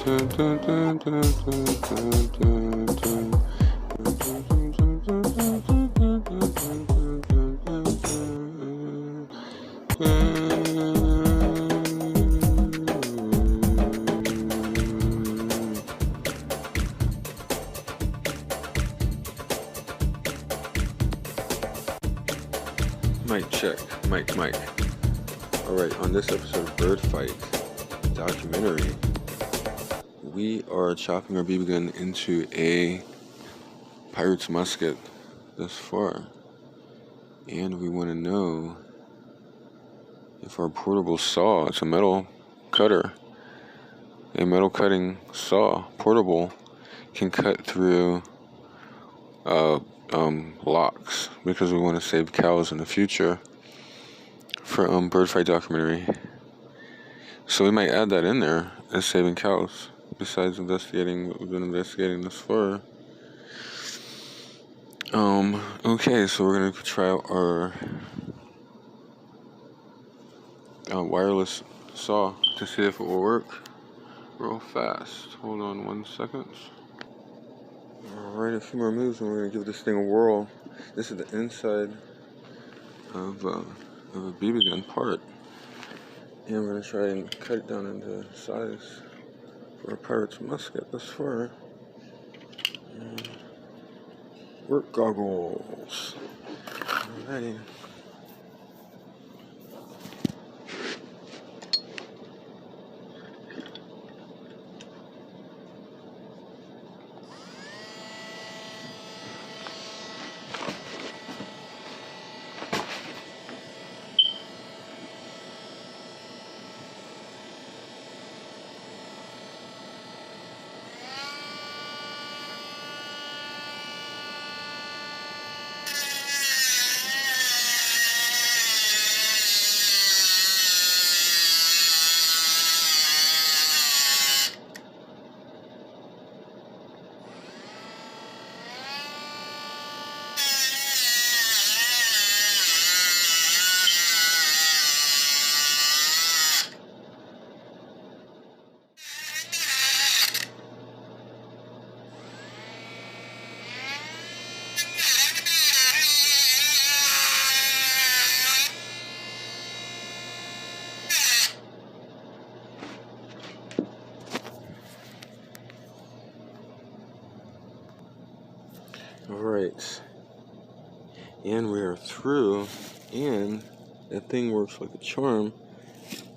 Mic check, mic. Alright, on this episode of Bird Fight documentary, we are chopping our BB gun into a pirate's musket thus far. And we want to know if our portable saw, it's a metal cutter, a metal cutting saw, portable, can cut through locks, because we want to save cows in the future for bird fight documentary. So we might add that in there as saving cows, besides investigating what we've been investigating thus far. Okay, so we're gonna try out our wireless saw to see if it will work real fast. Hold on 1 second. Alright, a few more moves and we're going to give this thing a whirl. This is the inside of a BB gun part. And we're going to try and cut it down into size for a pirate's musket thus far. Work goggles. Alrighty. Alright, and we are through, and that thing works like a charm.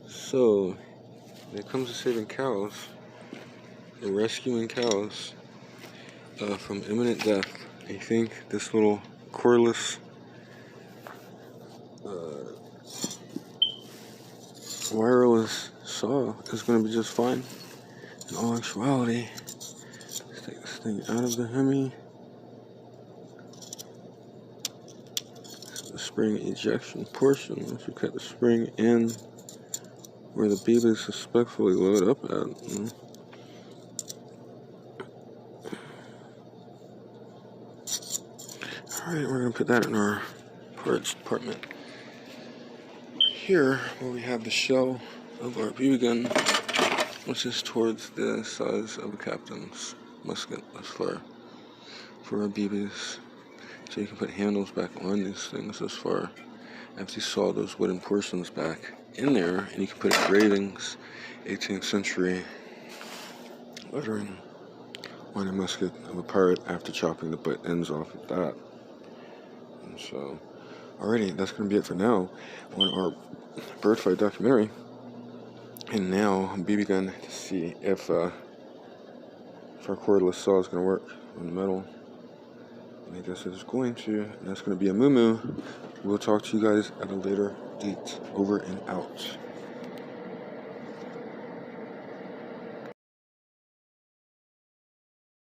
So, when it comes to saving cows, and rescuing cows from imminent death, I think this little cordless wireless saw is going to be just fine. In all actuality, let's take this thing out of the Hemi. The spring ejection portion, once you cut the spring in where the BB is suspectfully loaded up at. Alright, we're going to put that in our parts department. Here, where we have the shell of our BB gun, which is towards the size of a captain's musket thus far for our BBs. So you can put handles back on these things this far after you saw those wooden portions back in there, and you can put engravings, 18th century lettering on a musket of a pirate after chopping the butt ends off of that. And so, alrighty, that's going to be it for now on our bird fight documentary. And now, BB gun to see if our cordless saw is going to work on the metal. I guess it is going to, and that's going to be a moo-moo. We'll talk to you guys at a later date. Over and out.